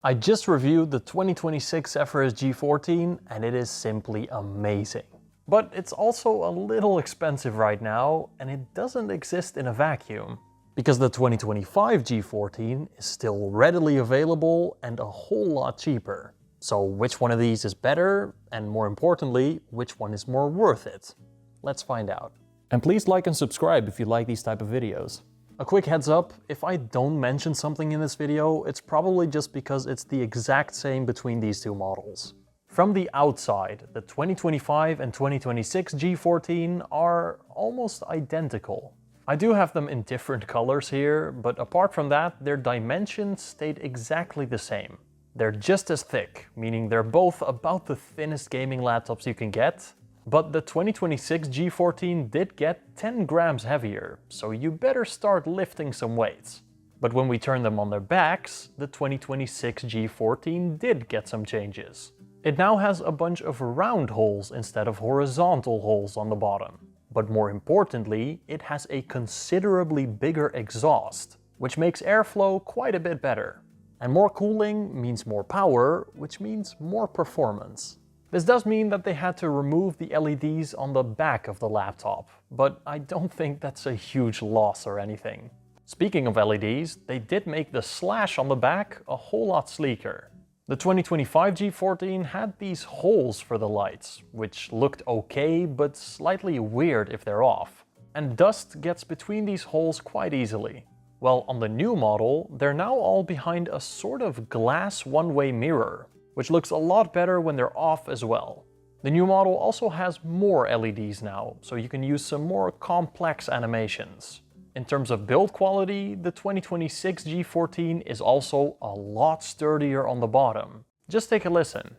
I just reviewed the 2026 Zephyrus G14 and it is simply amazing. But it's also a little expensive right now and it doesn't exist in a vacuum. Because the 2025 G14 is still readily available and a whole lot cheaper. So which one of these is better, and more importantly, which one is more worth it? Let's find out. And please like and subscribe if you like these type of videos. A quick heads up, if I don't mention something in this video, it's probably just because it's the exact same between these two models. From the outside, the 2025 and 2026 G14 are almost identical. I do have them in different colors here, but apart from that, their dimensions stayed exactly the same. They're just as thick, meaning they're both about the thinnest gaming laptops you can get, but the 2026 G14 did get 10 grams heavier, so you better start lifting some weights. But when we turn them on their backs, the 2026 G14 did get some changes. It now has a bunch of round holes instead of horizontal holes on the bottom. But more importantly, it has a considerably bigger exhaust, which makes airflow quite a bit better. And more cooling means more power, which means more performance. This does mean that they had to remove the LEDs on the back of the laptop, but I don't think that's a huge loss or anything. Speaking of LEDs, they did make the slash on the back a whole lot sleeker. The 2025 G14 had these holes for the lights, which looked okay, but slightly weird if they're off. And dust gets between these holes quite easily. Well, on the new model, they're now all behind a sort of glass one-way mirror, which looks a lot better when they're off as well. The new model also has more LEDs now, so you can use some more complex animations. In terms of build quality, the 2026 G14 is also a lot sturdier on the bottom. Just take a listen.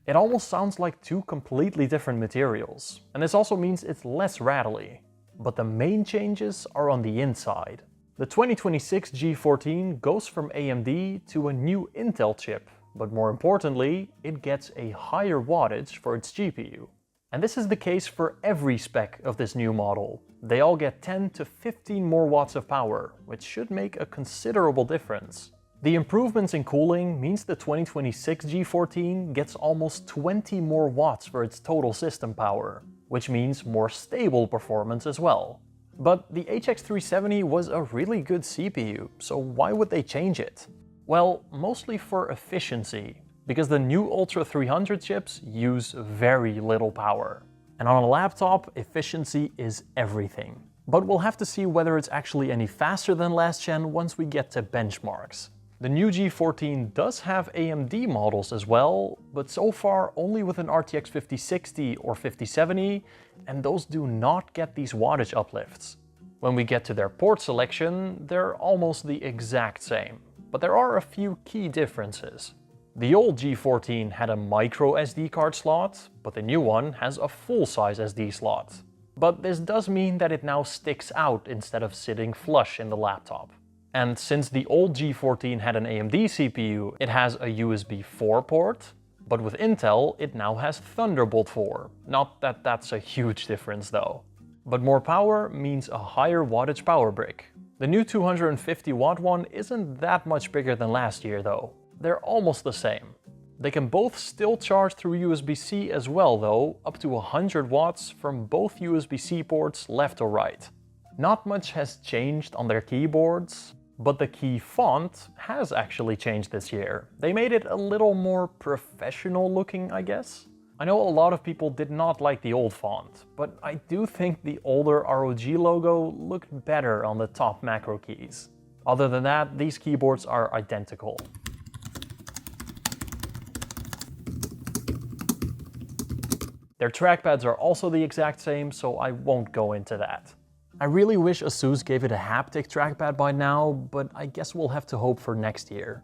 It almost sounds like two completely different materials, and this also means it's less rattly. But the main changes are on the inside. The 2026 G14 goes from AMD to a new Intel chip, but more importantly, it gets a higher wattage for its GPU. And this is the case for every spec of this new model. They all get 10 to 15 more watts of power, which should make a considerable difference. The improvements in cooling means the 2026 G14 gets almost 20 more watts for its total system power, which means more stable performance as well. But the HX370 was a really good CPU, so why would they change it? Well, mostly for efficiency, because the new Ultra 300 chips use very little power. And on a laptop, efficiency is everything. But we'll have to see whether it's actually any faster than last gen once we get to benchmarks. The new G14 does have AMD models as well, but so far only with an RTX 5060 or 5070, and those do not get these wattage uplifts. When we get to their port selection, they're almost the exact same, but there are a few key differences. The old G14 had a micro SD card slot, but the new one has a full-size SD slot. But this does mean that it now sticks out instead of sitting flush in the laptop. And since the old G14 had an AMD CPU, it has a USB 4 port, but with Intel it now has Thunderbolt 4. Not that that's a huge difference though. But more power means a higher wattage power brick. The new 250 watt one isn't that much bigger than last year though. They're almost the same. They can both still charge through USB-C as well though, up to 100 watts from both USB-C ports left or right. Not much has changed on their keyboards, but the key font has actually changed this year. They made it a little more professional looking, I guess. I know a lot of people did not like the old font, but I do think the older ROG logo looked better on the top macro keys. Other than that, these keyboards are identical. Their trackpads are also the exact same, so I won't go into that. I really wish Asus gave it a haptic trackpad by now, but I guess we'll have to hope for next year.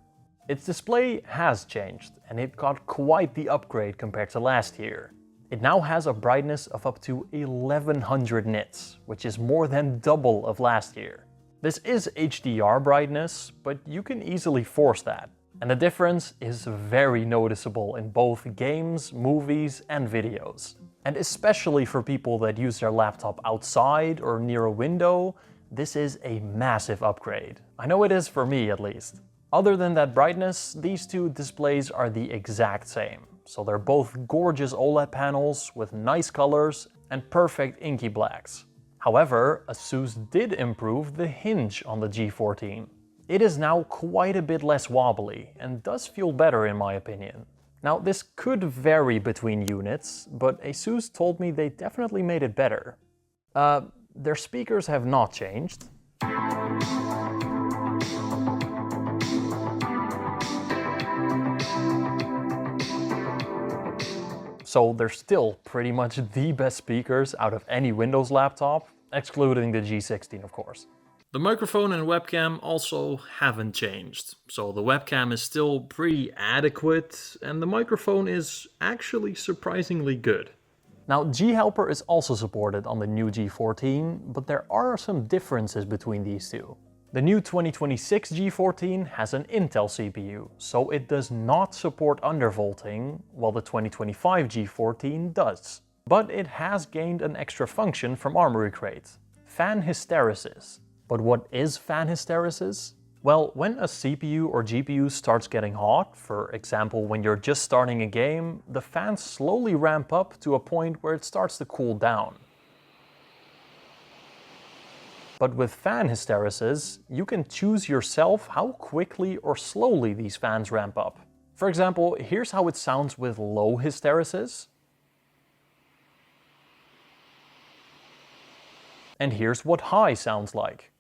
Its display has changed, and it got quite the upgrade compared to last year. It now has a brightness of up to 1100 nits, which is more than double of last year. This is HDR brightness, but you can easily force that. And the difference is very noticeable in both games, movies, and videos. And especially for people that use their laptop outside or near a window, this is a massive upgrade. I know it is for me at least. Other than that brightness, these two displays are the exact same. So they're both gorgeous OLED panels with nice colors and perfect inky blacks. However, Asus did improve the hinge on the G14. It is now quite a bit less wobbly and does feel better in my opinion. Now this could vary between units, but Asus told me they definitely made it better. Their speakers have not changed. So they're still pretty much the best speakers out of any Windows laptop, excluding the G16 of course. The microphone and webcam also haven't changed. So the webcam is still pretty adequate and the microphone is actually surprisingly good. Now G-Helper is also supported on the new G14, but there are some differences between these two. The new 2026 G14 has an Intel CPU, so it does not support undervolting, while the 2025 G14 does. But it has gained an extra function from Armoury Crate, fan hysteresis. But what is fan hysteresis? Well, when a CPU or GPU starts getting hot, for example when you're just starting a game, the fans slowly ramp up to a point where it starts to cool down. But with fan hysteresis, you can choose yourself how quickly or slowly these fans ramp up. For example, here's how it sounds with low hysteresis. And here's what high sounds like.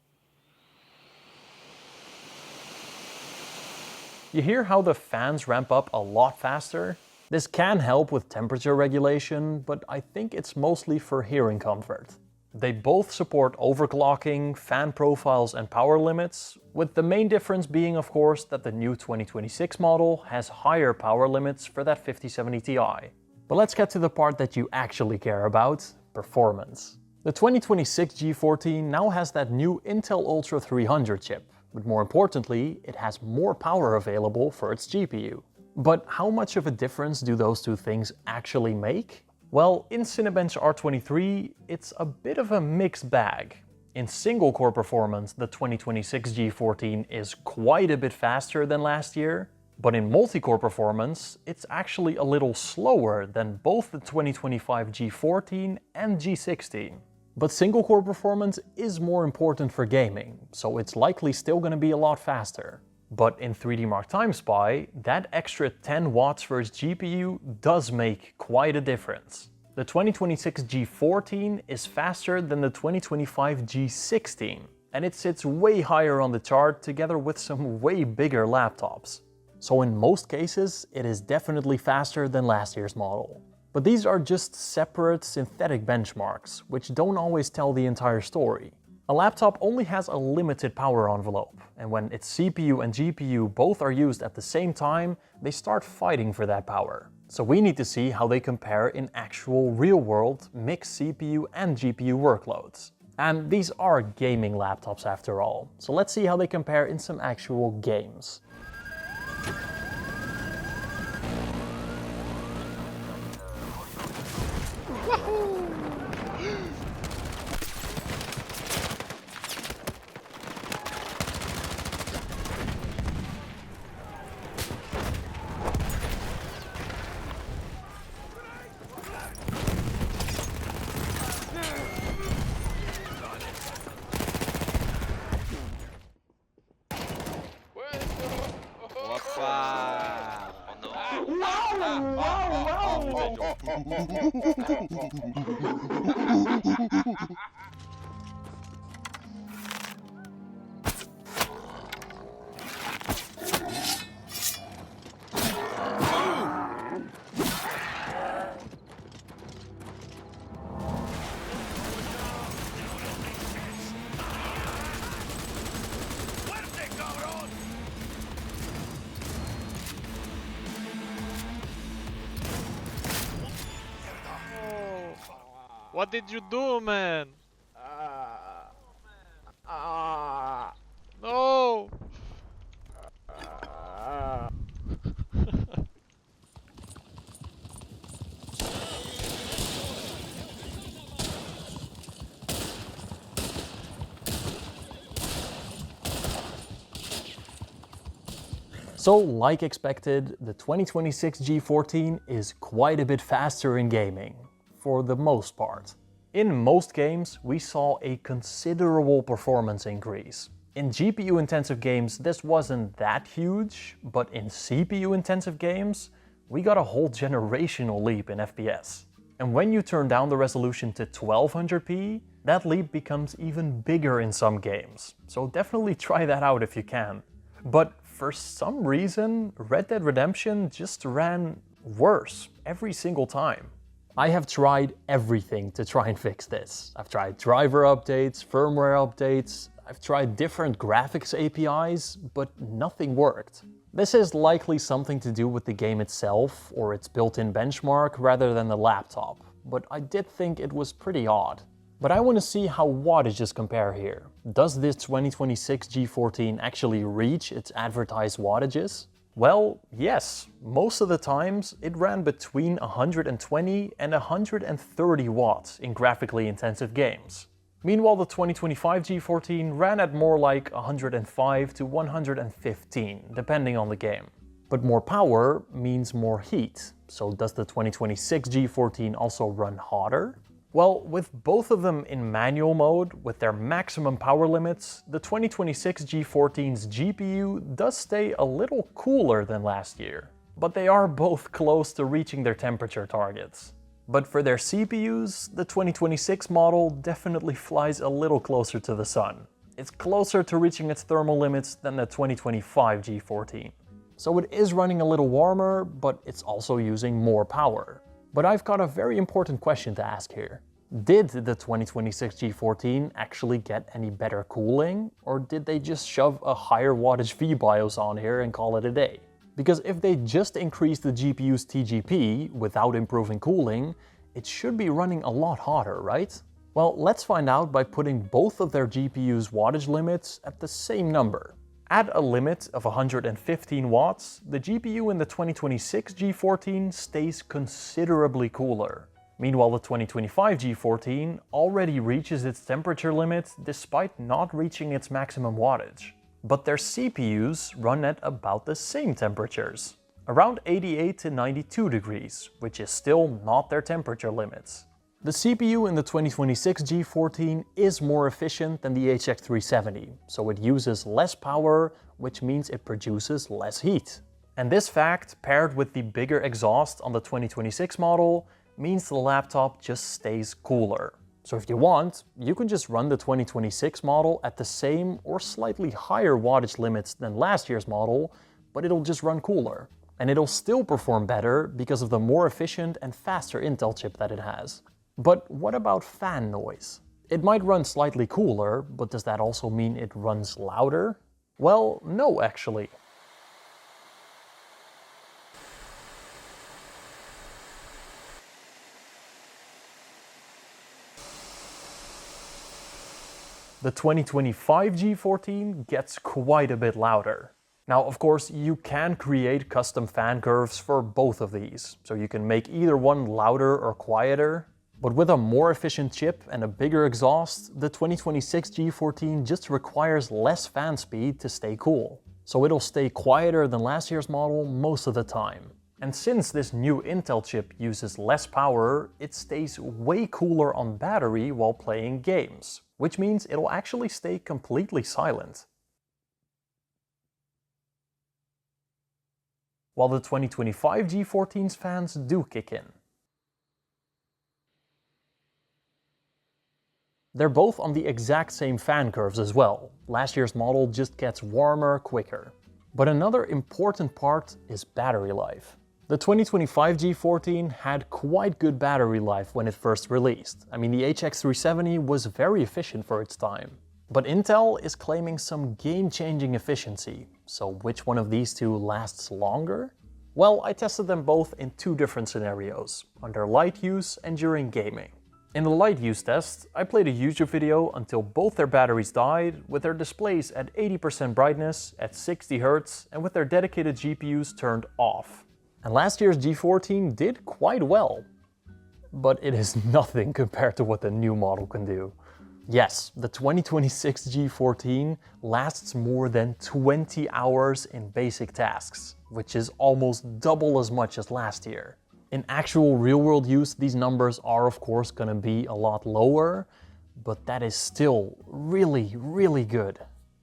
You hear how the fans ramp up a lot faster? This can help with temperature regulation, but I think it's mostly for hearing comfort. They both support overclocking, fan profiles and power limits, with the main difference being of course that the new 2026 model has higher power limits for that 5070 Ti. But let's get to the part that you actually care about, performance. The 2026 G14 now has that new Intel Ultra 300 chip, but more importantly, it has more power available for its GPU. But how much of a difference do those two things actually make? Well, in Cinebench R23, it's a bit of a mixed bag. In single-core performance, the 2026 G14 is quite a bit faster than last year, but in multi-core performance, it's actually a little slower than both the 2025 G14 and G16. But single-core performance is more important for gaming, so it's likely still going to be a lot faster. But in 3D Mark TimeSpy, that extra 10 watts for its GPU does make quite a difference. The 2026 G14 is faster than the 2025 G16, and it sits way higher on the chart together with some way bigger laptops. So in most cases, it is definitely faster than last year's model. But these are just separate synthetic benchmarks, which don't always tell the entire story. A laptop only has a limited power envelope, and when its CPU and GPU both are used at the same time, they start fighting for that power. So we need to see how they compare in actual real-world mixed CPU and GPU workloads. And these are gaming laptops after all, so let's see how they compare in some actual games. What did you do, man? No! So, like expected, the 2026 G14 is quite a bit faster in gaming, for the most part. In most games, we saw a considerable performance increase. In GPU-intensive games, this wasn't that huge, but in CPU-intensive games, we got a whole generational leap in FPS. And when you turn down the resolution to 1200p, that leap becomes even bigger in some games. So definitely try that out if you can. But for some reason, Red Dead Redemption just ran worse every single time. I have tried everything to try and fix this. I've tried driver updates, firmware updates, I've tried different graphics APIs, but nothing worked. This is likely something to do with the game itself or its built-in benchmark rather than the laptop, but I did think it was pretty odd. But I want to see how wattages compare here. Does this 2026 G14 actually reach its advertised wattages? Well, yes. Most of the times it ran between 120 and 130 watts in graphically intensive games. Meanwhile, the 2025 G14 ran at more like 105 to 115, depending on the game. But more power means more heat. So does the 2026 G14 also run hotter? Well, with both of them in manual mode, with their maximum power limits, the 2026 G14's GPU does stay a little cooler than last year. But they are both close to reaching their temperature targets. But for their CPUs, the 2026 model definitely flies a little closer to the sun. It's closer to reaching its thermal limits than the 2025 G14. So it is running a little warmer, but it's also using more power. But I've got a very important question to ask here. Did the 2026 G14 actually get any better cooling, or did they just shove a higher wattage VBIOS on here and call it a day? Because if they just increased the GPU's TGP without improving cooling, it should be running a lot hotter, right? Well, let's find out by putting both of their GPU's wattage limits at the same number. At a limit of 115 watts, the GPU in the 2026 G14 stays considerably cooler. Meanwhile, the 2025 G14 already reaches its temperature limit despite not reaching its maximum wattage. But their CPUs run at about the same temperatures, around 88 to 92 degrees, which is still not their temperature limits. The CPU in the 2026 G14 is more efficient than the HX370, so it uses less power, which means it produces less heat. And this fact, paired with the bigger exhaust on the 2026 model, means the laptop just stays cooler. So if you want, you can just run the 2026 model at the same or slightly higher wattage limits than last year's model, but it'll just run cooler. And it'll still perform better because of the more efficient and faster Intel chip that it has. But what about fan noise? It might run slightly cooler, but does that also mean it runs louder? Well, no actually. The 2025 G14 gets quite a bit louder. Now, of course, you can create custom fan curves for both of these, so you can make either one louder or quieter. But with a more efficient chip and a bigger exhaust, the 2026 G14 just requires less fan speed to stay cool. So it'll stay quieter than last year's model most of the time. And since this new Intel chip uses less power, it stays way cooler on battery while playing games, which means it'll actually stay completely silent. While the 2025 G14's fans do kick in. They're both on the exact same fan curves as well. Last year's model just gets warmer quicker. But another important part is battery life. The 2025 G14 had quite good battery life when it first released. I mean, the HX370 was very efficient for its time. But Intel is claiming some game-changing efficiency. So which one of these two lasts longer? Well, I tested them both in two different scenarios, under light use and during gaming. In the light use test, I played a YouTube video until both their batteries died, with their displays at 80% brightness, at 60 Hz, and with their dedicated GPUs turned off. And last year's G14 did quite well. But it is nothing compared to what the new model can do. Yes, the 2026 G14 lasts more than 20 hours in basic tasks, which is almost double as much as last year. In actual real-world use, these numbers are of course going to be a lot lower, but that is still really good.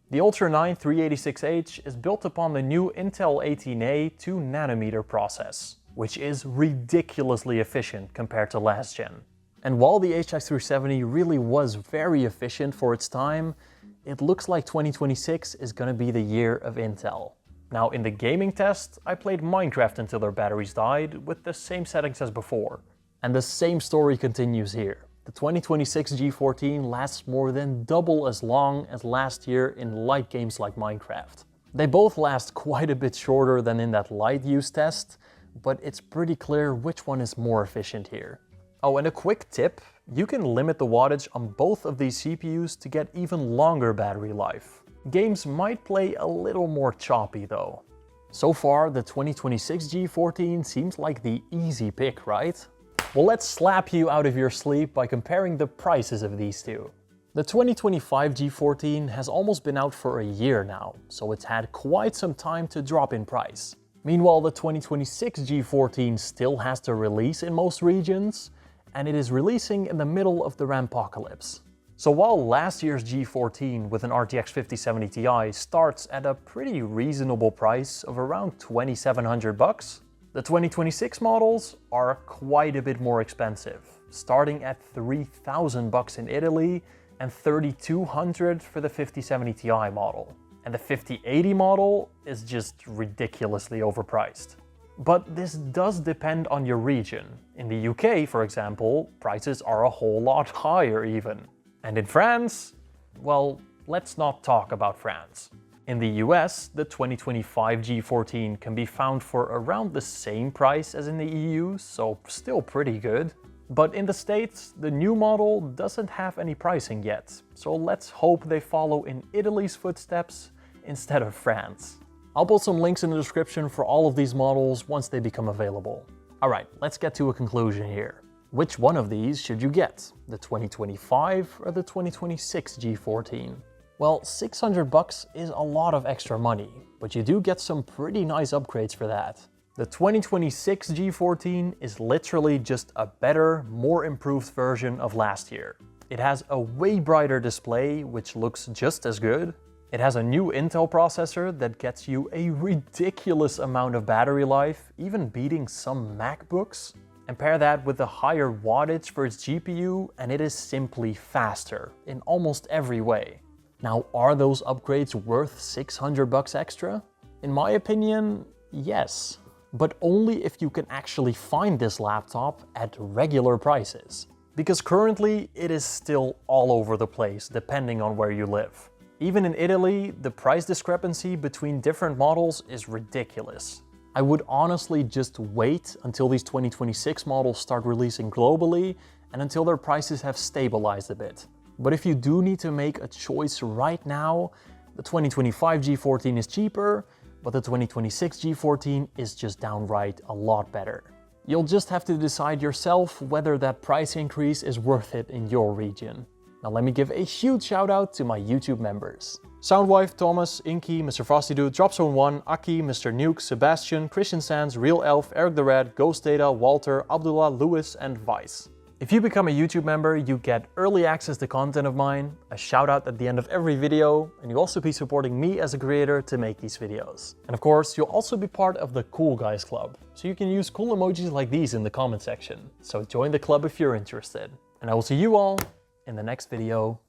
The Ultra 9 386H is built upon the new Intel 18A 2nm process, which is ridiculously efficient compared to last gen. And while the HX 370 really was very efficient for its time, it looks like 2026 is going to be the year of Intel. Now in the gaming test, I played Minecraft until their batteries died with the same settings as before. And the same story continues here. The 2026 G14 lasts more than double as long as last year in light games like Minecraft. They both last quite a bit shorter than in that light use test, but it's pretty clear which one is more efficient here. Oh, and a quick tip, you can limit the wattage on both of these CPUs to get even longer battery life. Games might play a little more choppy though. So far, the 2026 G14 seems like the easy pick, right? Well, let's slap you out of your sleep by comparing the prices of these two. The 2025 G14 has almost been out for a year now, so it's had quite some time to drop in price. Meanwhile, the 2026 G14 still has to release in most regions, and it is releasing in the middle of the Rampocalypse. So while last year's G14 with an RTX 5070 Ti starts at a pretty reasonable price of around $2,700, the 2026 models are quite a bit more expensive, starting at $3,000 in Italy and $3,200 for the 5070 Ti model. And the 5080 model is just ridiculously overpriced. But this does depend on your region. In the UK, for example, prices are a whole lot higher even. And in France, well, let's not talk about France. In the US, the 2025 G14 can be found for around the same price as in the EU, so still pretty good. But in the States, the new model doesn't have any pricing yet, so let's hope they follow in Italy's footsteps instead of France. I'll put some links in the description for all of these models once they become available. Alright, let's get to a conclusion here. Which one of these should you get? The 2025 or the 2026 G14? Well, $600 is a lot of extra money, but you do get some pretty nice upgrades for that. The 2026 G14 is literally just a better, more improved version of last year. It has a way brighter display, which looks just as good. It has a new Intel processor that gets you a ridiculous amount of battery life, even beating some MacBooks. And pair that with the higher wattage for its GPU, and it is simply faster in almost every way. Now, are those upgrades worth $600 extra? In my opinion, yes. But only if you can actually find this laptop at regular prices. Because currently, it is still all over the place, depending on where you live. Even in Italy, the price discrepancy between different models is ridiculous. I would honestly just wait until these 2026 models start releasing globally and until their prices have stabilized a bit. But if you do need to make a choice right now, the 2025 G14 is cheaper, but the 2026 G14 is just downright a lot better. You'll just have to decide yourself whether that price increase is worth it in your region. Now let me give a huge shout out to my YouTube members. Soundwife, Thomas, Inky, Mr. Frostydude, Dropzone1, Aki, Mr. Nuke, Sebastian, Christian Sands, Real Elf, Eric the Red, Ghost Data, Walter, Abdullah, Lewis, and Vice. If you become a YouTube member, you get early access to content of mine, a shout out at the end of every video, and you'll also be supporting me as a creator to make these videos. And of course, you'll also be part of the Cool Guys Club, so you can use cool emojis like these in the comment section. So join the club if you're interested. And I will see you all in the next video.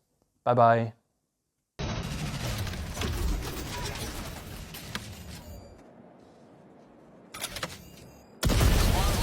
Bye bye.